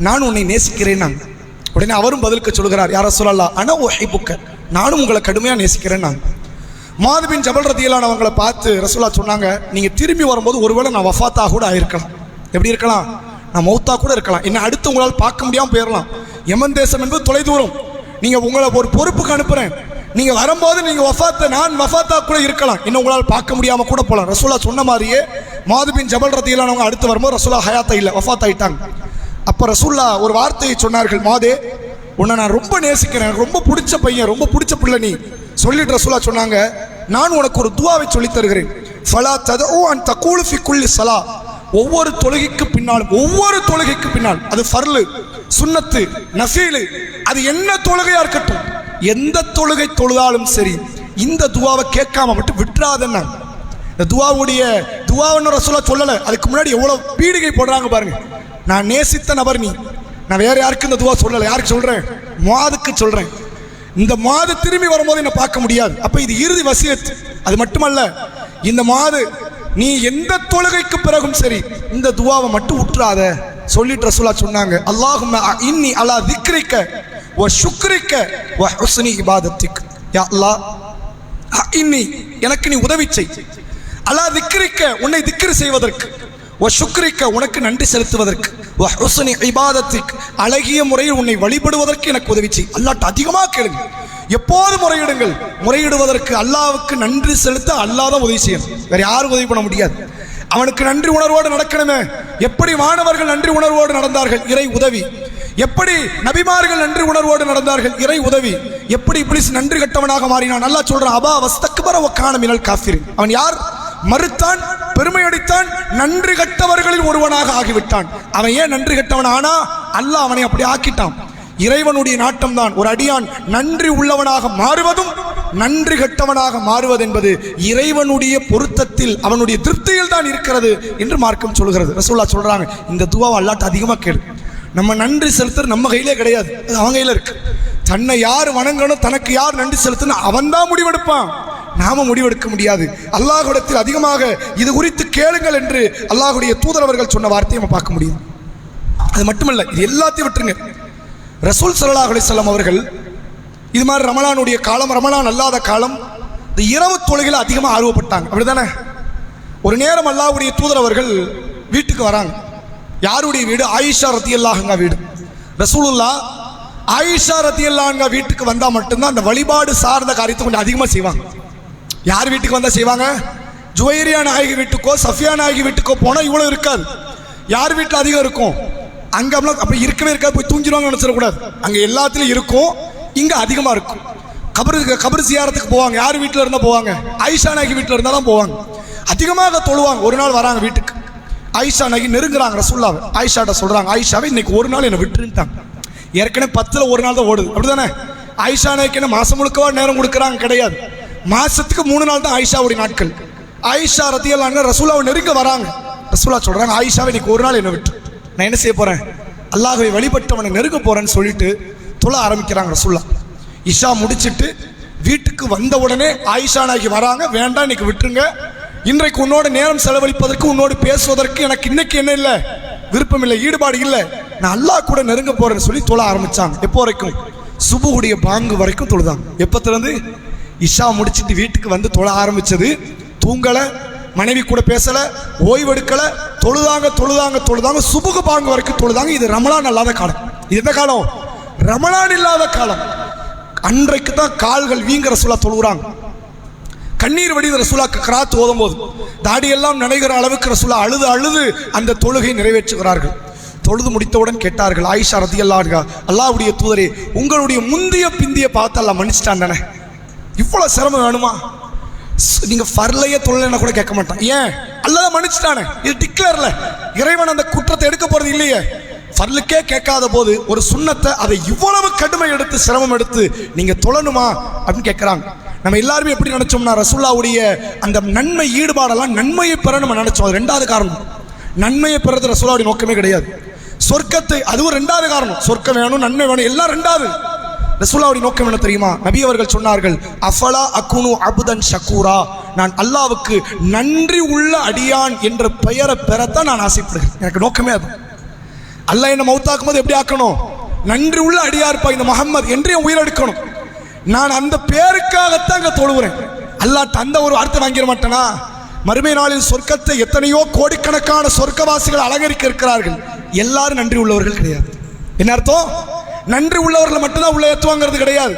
A: நான் உன்னை நேசிக்கிறேன். உடனே அவரும் பதிலுக்கு சொல்கிறார், யா ரசூலல்லாஹ் அன உஹிப்புக்க, நானும் உங்களை கடுமையா நேசிக்கிறேன். முஆது பின் ஜபல் ரலியல்லாஹு அவங்களை பார்த்து ரசூலுல்லாஹ் சொன்னாங்க, நீங்க திரும்பி வரும்போது ஒருவேளை நான் வஃபாத்தா கூட ஆயிருக்கலாம். எப்படி இருக்கலாம்? நான் மௌத்தா கூட இருக்கலாம். என்ன அடுத்து உங்களால் பார்க்க முடியாமல் போயிடலாம். யமன் தேசம் என்பது தொலை தூரம். நீங்க உங்களை ஒரு பொறுப்புக்கு அனுப்புறேன். நீங்க வரும்போது நீங்க நான் வஃபாத்தா கூட இருக்கலாம். இன்னும் உங்களால் பார்க்க முடியாம கூட போகலாம். ரசூலுல்லாஹ் சொன்ன மாதிரியே முஆது பின் ஜபல் ரலியல்லாஹு அவங்க அடுத்து வரும்போது ரசூலுல்லாஹ் ஹயாத்தா இல்லை, வஃபாத் ஆயிட்டாங்க. அப்ப ரசூலுல்லாஹ் ஒரு வார்த்தையை சொன்னார்கள், முஆதே உன்னை நான் ரொம்ப நேசிக்கிறேன், எனக்கு ரொம்ப பிடிச்ச பையன், ரொம்ப பிடிச்ச பிள்ளை நீ. சொல்லிட்டு ரசூலுல்லாஹ் சொன்னாங்க, நான் உனக்கு ஒரு துஆவை சொல்லி தருகிறேன். ஃபலா ததஉ அன் தகூலு ஃபி குல்லி ஸலா, ஒவ்வொரு தொழுகைக்கு பின்னால் அது ஃபர்லு, சுன்னத்து, நஃபீலு, அது என்ன தொழுகையா இருக்கட்டும், எந்த தொழுகை தொழுதாலும் சரி, இந்த துஆவை கேட்காம மட்டும் விட்டுறாதன்னா. இந்த துஆவுன்னு ரசூலுல்லாஹ் சொல்லல. அதுக்கு முன்னாடி எவ்வளவு பீடிகை போடுறாங்க பாருங்க. நான் நேசித்த நபர் நீ. நான் வேற யாருக்கு இந்த துஆ சொல்லல. யாருக்கு சொல்றேன்? முஆதுக்கு சொல்றேன். இந்த முஆது திரும்பி வரும்போது என்ன பார்க்க முடியாது. அப்ப இது இறுதி வசியத். அது மட்டுமல்ல, இந்த முஆது நீ எந்த தொழுகைக்கு பிறகும் சரி இந்த துஆவை மட்டும் விட்டுறாத சொல்லிட்டு ரசூலுல்லாஹ் சொன்னாங்க, அல்லாஹும்ம இன்னி அலா திக்ரிக்க வ ஷுக்ரிக்க வ ஹுஸ்னி இபாதத்திக். யா அல்லாஹ், இன்னி எனக்கு நீ உதவி செய், அலா திக்ரிக்க உன்னை திக்ர் செய்வதற்கு, வ ஷுக்ரிக்க உனக்கு நன்றி செலுத்துவதற்கு, வ ஹுஸ்னி இபாதத்திக் அழகிய முறையில் உன்னை வழிபடுவதற்கு எனக்கு உதவி செய். அல்லாஹ்ட்ட அதிகமாக கேளுங்க. எப்போது முறையிடுங்கள். முறையிடுவதற்கு அல்லாஹ்வுக்கு நன்றி செலுத்த அல்லாஹ் தான் உதவி செய்யணும். வேற யாரும் உதவி பண்ண முடியாது. அவனுக்கு நன்றி உணர்வோடு நடக்கணுமே. எப்படி மாணவர்கள் நன்றி உணர்வோடு நடந்தார்கள்? இறை உதவி. எப்படி நபிமார்கள் நன்றி உணர்வோடு நடந்தார்கள்? இறை உதவி. எப்படி இப்லீஸ் நன்றி கட்டவனாக மாறினான்? அல்லாஹ் சொல்றான், அபா வஸ்தக்பர வ கான மினல் காஃபிரின். அவன் யார்? மறுத்தான், பெருமையடித்தான், நன்றி கட்டவர்களில் ஒருவனாக ஆகிவிட்டான். அவன் ஏன் நன்றி கட்டவன் ஆனா? அல்லாஹ் அவனை அப்படி ஆக்கிட்டான். இறைவனுடைய நாட்டம் தான் ஒரு அடியான் நன்றி உள்ளவனாக மாறுவதும் நன்றி கட்டவனாக மாறுவது என்பது இறைவனுடைய பொருத்தத்தில், அவனுடைய திருப்தியில் தான் இருக்கிறது என்று மார்க்கம் சொல்கிறது. ரசூலுல்லாஹ் சொல்றாங்க, இந்த துஆவை அல்லாஹ்ட்ட அதிகமாக கேளு. நம்ம நன்றி செலுத்துறது நம்ம கையிலே கிடையாது, அது அவன் கையில இருக்கு. தன்னை யார் வணங்கணும், தனக்கு யார் நன்றி செலுத்தணும், அவன் தான் முடிவெடுப்பான். நாம முடிவெடுக்க முடியாது. அல்லாஹ்விடத்தில் அதிகமாக இது குறித்து கேளுங்கள் என்று அல்லாஹ்வுடைய தூதர் அவர்கள் சொன்ன வார்த்தையை நம்ம பார்க்க முடியும். அது மட்டுமல்ல, இது எல்லாத்தையும் விட்டுருங்க. ரசூல் ஸல்லல்லாஹு அலைஹி வஸல்லம் அவர்கள் இது மாதிரி ரமலானுடைய காலம், ரமலான் அல்லாத காலம், இந்த இரவு தொழுகையில் அதிகமாக ஆர்வப்பட்டாங்க. அப்படிதானே? ஒரு நேரம் அல்லாஹ்வுடைய தூதர் அவர்கள் வீட்டுக்கு வராங்க. யாருடைய வீடு? ஆயிஷா ரலியல்லாஹு அன்ஹா வீடு. ரசூலுல்லாஹ் ஆயிஷா ரலியல்லாஹு அன்ஹா வீட்டுக்கு வந்தால் மட்டும்தான் அந்த வழிபாடு சார்ந்த காரியத்தை கொஞ்சம் அதிகமாக செய்வாங்க. யார் வீட்டுக்கு வந்தால் செய்வாங்க? ஜுவைரியா நாயகி வீட்டுக்கோ சஃபியா நாயகி வீட்டுக்கோ போனால் இவ்வளோ இருக்காது. யார் வீட்டில் அதிகம் இருக்கும்? அங்கே அப்படி இருக்கவே இருக்காது. போய் தூங்கிடுவாங்கன்னு நினச்சிடக்கூடாது. அங்கே எல்லாத்துலையும் இருக்கும், இங்கே அதிகமாக இருக்கும். கபர் சியாரத்துக்கு போவாங்க. யார் வீட்டில் இருந்தால் போவாங்க? ஆயிஷா நாயகி வீட்டில் இருந்தால் தான் போவாங்க. அதிகமாக தொழுவாங்க. ஒரு நாள் வராங்க வீட்டுக்கு. ஆயிஷா நாயகி நெருங்குறாங்க ரசூலுல்லாஹ். ஆயிஷாட்ட சொல்கிறாங்க, ஆயிஷாவை இன்னைக்கு ஒரு நாள் என்னை விட்டுருட்டாங்க. ஏற்கனவே 10ல் ஒரு நாள் தான் ஓடுது. அப்படி தானே? ஆயிஷா நாயகி என்ன மாதம் முழுக்கவா நேரம் கொடுக்குறாங்க? கிடையாது. மாதத்துக்கு 3 நாள் தான் ஆயிஷாவுடைய நாட்கள். ஆயிஷா ரலியல்லாஹு அன்ஹா ரசூலுல்லாஹ் நெருங்க வராங்க. ரசூலுல்லாஹ் சொல்கிறாங்க, ஆயிஷாவை இன்னைக்கு ஒரு நாள் என்னை விட்டு நான் என்ன செய்ய போகிறேன்? அல்லாஹ்வை வழிபட்டவனை நெருங்க போகிறேன்னு சொல்லிட்டு தொழ ஆரம்பிக்கிறாங்க ரசூலுல்லாஹ். இஷா முடிச்சுட்டு வீட்டுக்கு வந்த உடனே ஆயிஷா நாயகி வராங்க, வேண்டாம் இன்னைக்கு விட்டுருங்க, இன்றைக்கு உன்னோட நேரம் செலவழிப்பதற்கு, உன்னோடு பேசுவதற்கு எனக்கு இன்னைக்கு என்ன இல்லை, விருப்பம் இல்லை, ஈடுபாடு இல்லை, நான் அல்லாஹ் கூட நெருங்க போறேன்னு சொல்லி தொழ ஆரம்பிச்சாங்க. எப்போ வரைக்கும்? சுபுடைய பாங்கு வரைக்கும் தொழுதாங்க. எப்பத்திலிருந்து? இஷா முடிச்சுட்டு வீட்டுக்கு வந்து தொழ ஆரம்பிச்சது. தூங்கலை, மனைவி கூட பேசல, ஓய்வெடுக்கல, தொழுதாங்க சுபுகு பாங்கு வரைக்கும் தொழுதாங்க. இது ரமலான் அல்லாத காலம். இது என்ன காலம்? ரமலான் இல்லாத காலம். அன்றைக்கு தான் கால்கள் வீங்க ரசூலா தொழுகிறாங்க. கண்ணீர் வடித ரசூலாக்கு கிராத் ஓதும் போது தாடியெல்லாம் நனைகிற அளவுக்கு ரசூலா அழுது அழுது அந்த தொழுகை நிறைவேற்றுகிறார்கள். தொழுது முடித்தவுடன் கேட்டார்கள், ஆயிஷா ரதியல்லாஹு அன்ஹா, அல்லாஹ்வுடைய தூதரே, உங்களுடைய முந்திய பிந்திய பார்த்து அல்லாஹ் மன்னிச்சிட்டான் தானே, இவ்வளவு சிரமம் வேணுமா? நீங்க ஃபர்லையே தொழலைன்னா கூட கேட்க மாட்டான். ஏன்? அல்லாஹ் மன்னிச்சிட்டானே, இது டிக்ளேர்ல, இறைவன் அந்த குற்றத்தை எடுக்க போறது இல்லையே. ஃபர்லுக்கே கேட்காத போது ஒரு சுன்னத்தை அதை இவ்வளவு கடுமை எடுத்து சிரமம் எடுத்து நீங்க தொழணுமா அப்படின்னு கேட்கிறாங்க. நம்ம எல்லாருமே எப்படி நினைச்சோம்னா, ரசூலுல்லாஹ்வுடைய அந்த நன்மை ஈடுபாடெல்லாம் நன்மையை பெற நம்ம நினைச்சோம். அது ரெண்டாவது காரணம். நன்மையை பெறது ரசூலுல்லாஹ்வுடைய நோக்கமே கிடையாது. சொர்க்கத்தை, அதுவும் ரெண்டாவது காரணம். சொர்க்கம் வேணும், நன்மை வேணும், எல்லாம் ரெண்டாவது. ரசூலுல்லாஹ்வுடைய நோக்கம் என்ன தெரியுமா? நபி அவர்கள் சொன்னார்கள், அஃபலா அகுனு அபுதன் ஷக்கூரா, நான் அல்லாஹ்வுக்கு நன்றி உள்ள அடியான் என்ற பெயரை பெறத்தான் நான் ஆசைப்படுகிறேன். எனக்கு நோக்கமே அது. அல்லாஹ் என்ன மௌத்தாக்கும் போது எப்படி ஆக்கணும்? நன்றி உள்ள அடியார்ப்பா இந்த முஹம்மது என்று என் உயிரெடுக்கணும். நான் அந்த பேருக்காகத்தான் இங்க தொழுகிறேன். அல்லாஹ் அந்த ஒரு வார்த்தை வாங்கிட மாட்டேனா? மறுமை நாளில் சொர்க்கத்தை எத்தனையோ கோடிக்கணக்கான சொர்க்கவாசிகள் அலங்கரிக்க இருக்கிறார்கள். எல்லாரும் நன்றி உள்ளவர்கள் கிடையாது. என்ன அர்த்தம்? நன்றி உள்ளவர்களை மட்டும்தான் உள்ள ஏற்றுவாங்கிறது கிடையாது.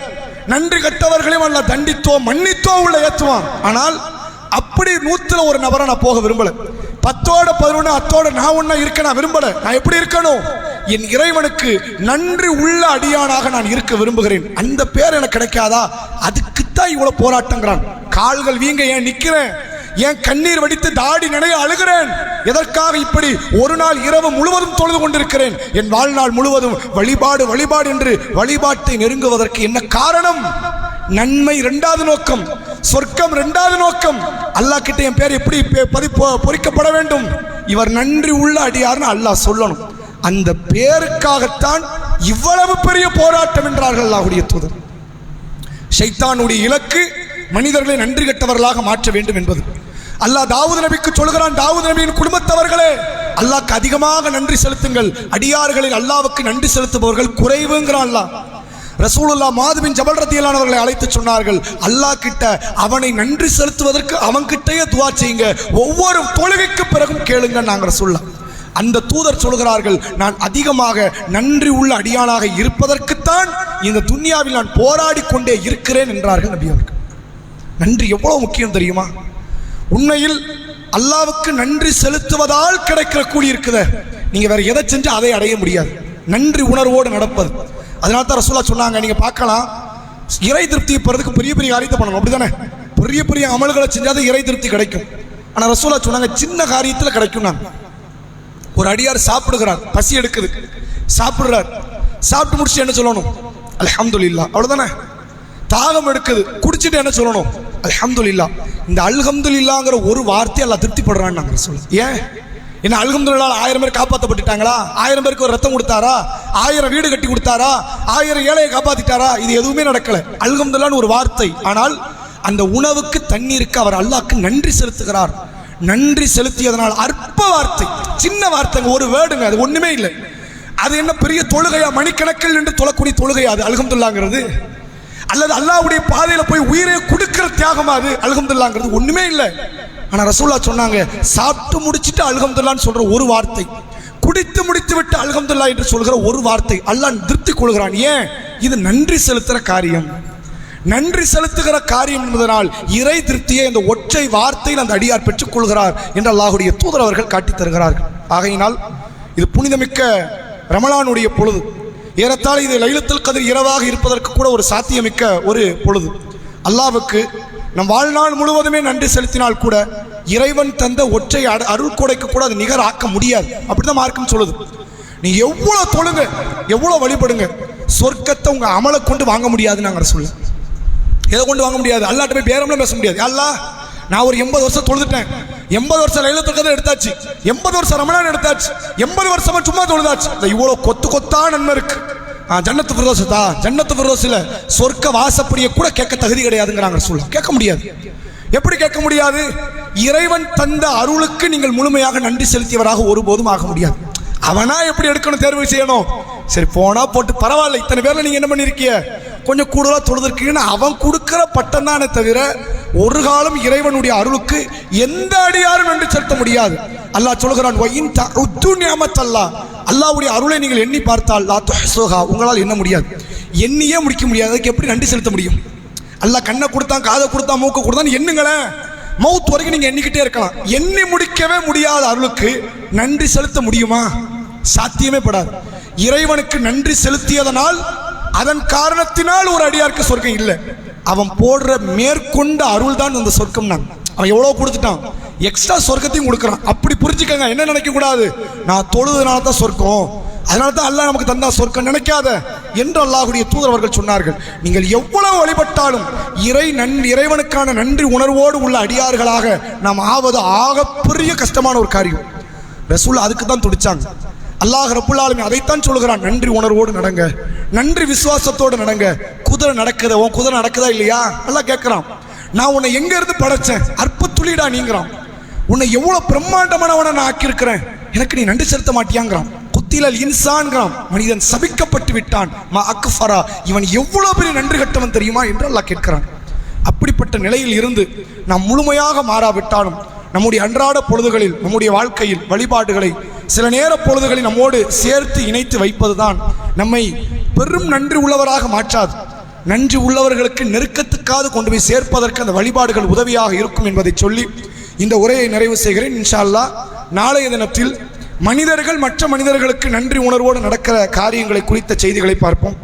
A: நன்றி கட்டவர்களையும் அல்ல தண்டித்தோ மன்னித்தோ உள்ள ஏற்றுவான். ஆனால் அப்படி 100ல் ஒரு நபரை நான் போக விரும்பல. 10ஓட 11 அத்தோட நான் ஒன்னா இருக்க நான் விரும்பல. நான் எப்படி இருக்கணும்? என் இறைவனுக்கு நன்றி உள்ள அடியானாக நான் இருக்க விரும்புகிறேன். அந்த பேர் எனக்கு கிடைக்காதா? அதுக்குத்தான் இவ்வளவு போராட்டங்கிறான். கால்கள் வீங்க ஏன் நிக்கிறேன், ஏன் கண்ணீர் வடித்து தாடி நனைய அழுகிறேன், எதற்காக இப்படி ஒரு நாள் இரவு முழுவதும் தொழுது கொண்டிருக்கிறேன், என் வாழ்நாள் முழுவதும் வழிபாடு வழிபாடு என்று வழிபாட்டை நெருங்குவதற்கு என்ன காரணம்? நன்மை இரண்டாவது நோக்கம், சொர்க்கம் இரண்டாவது நோக்கம். அல்லாஹ் கிட்ட என் பேர் எப்படி பொறிக்கப்பட வேண்டும்? இவர் நன்றி உள்ள அடியார்னு அல்லாஹ் சொல்லணும். அந்த பேருக்காகத்தான் இவ்வளவு பெரிய போராட்டம் என்றார்கள் அல்லாஹ்வுடைய தூதர். ஷைத்தானுடைய இலக்கு மனிதர்களை நன்றி கெட்டவர்களாக மாற்ற வேண்டும் என்பது. அல்லாஹ் தாவூத் நபிக்கு சொல்கிறான், தாவூத் நபியின் குடும்பத்தவர்களே, அல்லாஹ்க்கு அதிகமாக நன்றி செலுத்துங்கள், அடியார்களில் அல்லாஹ்வுக்கு நன்றி செலுத்துபவர்கள் குறைவுங்கிறான் அல்லாஹ். ரசூலுல்லாஹ் முஆத் பின் ஜபல் ரலியல்லாஹு அன்ஹு அவர்களை அழைத்து சொன்னார்கள், அல்லாஹ் கிட்ட அவனை நன்றி செலுத்துவதற்கு அவன்கிட்டயே துஆ செய்யுங்க, ஒவ்வொரு தொழுகைக்கு பிறகும் கேளுங்க நாங்க ரசூலுல்லாஹ். அந்த தூதர் சொல்கிறார்கள், நான் அதிகமாக நன்றி உள்ள அடியானாக இருப்பதற்குத்தான் இந்த துன்யாவில் நான் போராடி கொண்டே இருக்கிறேன் என்றார்கள் நபி அவர்கள். நன்றி எவ்வளவு முக்கியம் தெரியுமா? உண்மையில் அல்லாஹ்வுக்கு நன்றி செலுத்துவதால் கிடைக்கிற கூலி இருக்குதே, நீங்க வேற எதை செஞ்சா அதை அடைய முடியாது. நன்றி உணர்வோடு நடப்பது. அதனால தான் ரசூலுல்லாஹ் சொன்னாங்க, நீங்க பார்க்கலாம், இறை திருப்தி பெறதுக்கு பெரிய பெரிய காரியத்தை பண்ணணும், அப்படிதானே? பெரிய பெரிய அமல்களை செஞ்சாதான் இறை திருப்தி கிடைக்கும். ஆனா ரசூலுல்லாஹ் சொன்னாங்க, சின்ன காரியத்தில் கிடைக்கும். நான் ஒரு அடியார் சாப்பிடுகிறார், பசி எடுக்குது, சாப்பிடுறார், சாப்பிட்டு முடிச்சு என்ன சொல்லணும்? அல்ஹம்துலில்லாஹ், அவ்வளவுதானே? தாகம் எடுக்குது, குடிச்சிட்டு என்ன சொல்லணும்? அல்ஹம்துலில்லாஹ். இந்த அல்ஹம்துலில்லாஹ்ங்கிற ஒரு வார்த்தை அல்லாஹ் திருப்திப்படுறான்னு நாங்க சொல்லுவோம். ஏன்? என்ன அல்ஹம்துலில்லாஹ் 1000 பேர் காப்பாற்றப்பட்டுட்டாங்களா? 1000 பேருக்கு ஒரு ரத்தம் கொடுத்தாரா? 1000 வீடு கட்டி கொடுத்தாரா? 1000 ஏழையை காப்பாத்திட்டாரா? இது எதுவுமே நடக்கல. அல்ஹம்துலில்லாஹ்னு ஒரு வார்த்தை. ஆனால் அந்த உணவுக்கு தண்ணீருக்கு அவர் அல்லாஹ்க்கு நன்றி செலுத்துகிறார். நன்றி செலுத்தியதனால் அற்ப வார்த்தை, சின்ன வார்த்தைங்க, ஒரு வேர்டுங்க, அது ஒண்ணுமே இல்லை. அது என்ன பெரிய தொழுகையா? மணிக்கணக்கில் என்று தொழக்கூடிய தொழுகையா அது அல்ஹம்துலில்லாஹ்ங்கிறது? அல்லது அல்லாஹ்வுடைய பாதையில போய் உயிரை கொடுக்கிற தியாகமா அது அல்ஹம்துலில்லாஹ்ங்கிறது? ஒண்ணுமே இல்லை. ஆனா ரசூலுல்லாஹ் சொன்னாங்க, சாப்பிட்டு முடிச்சிட்டு அல்ஹம்துலில்லாஹ்னு சொல்ற ஒரு வார்த்தை, குடித்து முடித்து விட்டு அல்ஹம்துலில்லாஹ் என்று சொல்கிற ஒரு வார்த்தை அல்லாஹ் திருப்தி கொள்கிறான். ஏன்? இது நன்றி செலுத்துற காரியம். நன்றி செலுத்துகிற காரியம் என்பதனால் இறை திருப்தியை இந்த ஒற்றை வார்த்தையில் அந்த அடியார் பெற்றுக் கொள்கிறார் என்று அல்லாஹ்வுடைய தூதர் அவர்கள் காட்டி தருகிறார்கள். ஆகையினால் இது புனிதமிக்க ரமலானுடைய பொழுது. ஏறத்தாழ இது லைலத்துல் கத்ர் இரவாக இருப்பதற்கு கூட ஒரு சாத்தியமிக்க ஒரு பொழுது. அல்லாஹ்வுக்கு நம் வாழ்நாள் முழுவதுமே நன்றி செலுத்தினால் கூட இறைவன் தந்த ஒற்றை அருள் கொடைக்கு கூட அது நிகர் ஆக்க முடியாது. அப்படிதான் மார்க்கம் சொல்லுது. நீ எவ்வளவு தொழுங்க, எவ்வளவு வழிபடுங்க, சொர்க்கத்தை உங்க அமலை கொண்டு வாங்க முடியாதுன்னு நாங்கள் சொல்ல. எதை கொண்டு வாங்க முடியாது? அல்லாஹ்ட்ட போய் பேரம்லாம் பேச முடியாது. அல்லாஹ், நான் ஒரு 80 வருஷம் தொழுதுட்டேன், 80 வருஷம் லைலத்துல் கத்ர் எடுத்தாச்சு, 80 வருஷம் ரமலான் எடுத்தாச்சு, 80 வருஷமா சும்மா தொழுதாச்சு, இவ்வளவு கொத்து கொத்தா நன்மை இருக்கு. ஜன்னத்து ஃபிர்தௌஸ் தா, ஜன்னத்து ஃபிர்தௌஸ்ல சொர்க்க வாசப்படியை கூட கேட்க தகுதி கிடையாதுங்கிறாங்க ரசூல். கேட்க முடியாது. எப்படி கேட்க முடியாது? இறைவன் தந்த அருளுக்கு நீங்கள் முழுமையாக நன்றி செலுத்தியவராக ஒருபோதும் ஆக முடியாது. அவனா எப்படி எடுக்கணும், தேர்வு செய்யணும். சரி போனா போட்டு பரவாயில்ல, இத்தனை பேர்ல நீங்க என்ன பண்ணிருக்கீங்க, கொஞ்சம் கூடுதலா தொழுதுருக்கீங்கன்னு அவன் கொடுக்கிற பட்டம் தானே தவிர ஒரு காலம் இறைவனுடைய அருளுக்கு எந்த அடியாரும் நன்றி செலுத்த முடியாது. அல்லாஹ் சொல்கிறான், அல்லாஹ்வுடைய அருளை நீங்கள் எண்ணி பார்த்தால் லா துஹ்ஸூஹா, உங்களால் எண்ண முடியாது, எண்ணியே முடிக்க முடியாது. அதுக்கு எப்படி நன்றி செலுத்த முடியும்? அல்லாஹ் கண்ணை கொடுத்தான், காதை கொடுத்தான், மூக்கை கொடுத்தான், எண்ணுங்களேன். மவுத் வரைக்கும் நீங்க எண்ணிக்கிட்டே இருக்கலாம். எண்ணி முடிக்கவே முடியாத அருளுக்கு நன்றி செலுத்த முடியுமா? சாத்தியமே படாது. இறைவனுக்கு நன்றி செலுத்தியதனால், அதன் காரணத்தினால் ஒரு அடியாருக்கு சொர்க்கம் இல்லை. அவன் போடுற மேற்கொண்ட அருள் தான் அந்த சொர்க்கம். நான் அவன் எவ்வளவு கொடுத்துட்டான், எக்ஸ்ட்ரா சொர்க்கத்தையும் கொடுக்குறான். அப்படி புரிஞ்சுக்கங்க. என்ன நினைக்க கூடாது, நான் தொழுதுனால தான் சொர்க்கம், அதனால தான் அல்லாஹ் நமக்கு தந்தா சொர்க்கம் நினைக்காத என்று அல்லாஹ்வுடைய தூதர் அவர்கள் சொன்னார்கள். நீங்கள் எவ்வளவு வழிபட்டாலும் இறைவனுக்கான நன்றி உணர்வோடு உள்ள அடியார்களாக நாம் ஆவது ஆகப்பெரிய கஷ்டமான ஒரு காரியம். ரசூல் அதுக்கு தான் துடிச்சாங்க. அல்லாஹ் ரப்புல் ஆலமீன் அதைத்தான் சொல்கிறான், நன்றி உணர்வோடு நடங்க, நன்றி விசுவாசத்தோடு நடங்க. குதிரை நடக்குது, உன் குதிரை நடக்குதா இல்லையா அல்லாஹ் கேட்கிறான். நான் உன்னை எங்க இருந்து படைச்சேன், அற்ப துளிடா நீங்கிறான். உன்னை எவ்வளவு பிரம்மாண்டமானவனை நான் ஆக்கியிருக்கிறேன், எனக்கு நீ நன்றி செலுத்த மாட்டியாங்கிறான். குத்திலல் இன்சான்கிறான், மனிதன் சபிக்கப்பட்டு விட்டான். மா அக்ஃபரா, இவன் எவ்வளவு பெரிய நன்றி கட்டவன் தெரியுமா என்று அல்லாஹ் கேட்கிறான். அப்படிப்பட்ட நிலையில் இருந்து நாம் முழுமையாக மாறாவிட்டாலும் நம்முடைய அன்றாட பொழுதுகளில், நம்முடைய வாழ்க்கையில் வழிபாடுகளை சில நேர பொழுதுகளில் நம்மோடு சேர்த்து இணைத்து வைப்பதுதான் நம்மை பெரும் நன்றி உள்ளவராக மாற்றாது, நன்றி உள்ளவர்களுக்கு நெருக்கத்துக்காக கொண்டு போய் சேர்ப்பதற்கு அந்த வழிபாடுகள் உதவியாக இருக்கும் என்பதை சொல்லி இந்த உரையை நிறைவு செய்கிறேன். இன்ஷா அல்லாஹ் நாளைய தினத்தில் மனிதர்கள் மற்ற மனிதர்களுக்கு நன்றி உணர்வோடு நடக்கிற காரியங்களை குறித்த செய்திகளை பார்ப்போம்.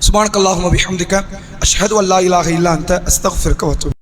A: சுப்ஹானக்கல்லாஹும்ம வபிஹம்திக அஷ்ஹது அல்லா இலாஹ இல்லா அன்த அஸ்தக்ஃபிருக வ அத்தூபு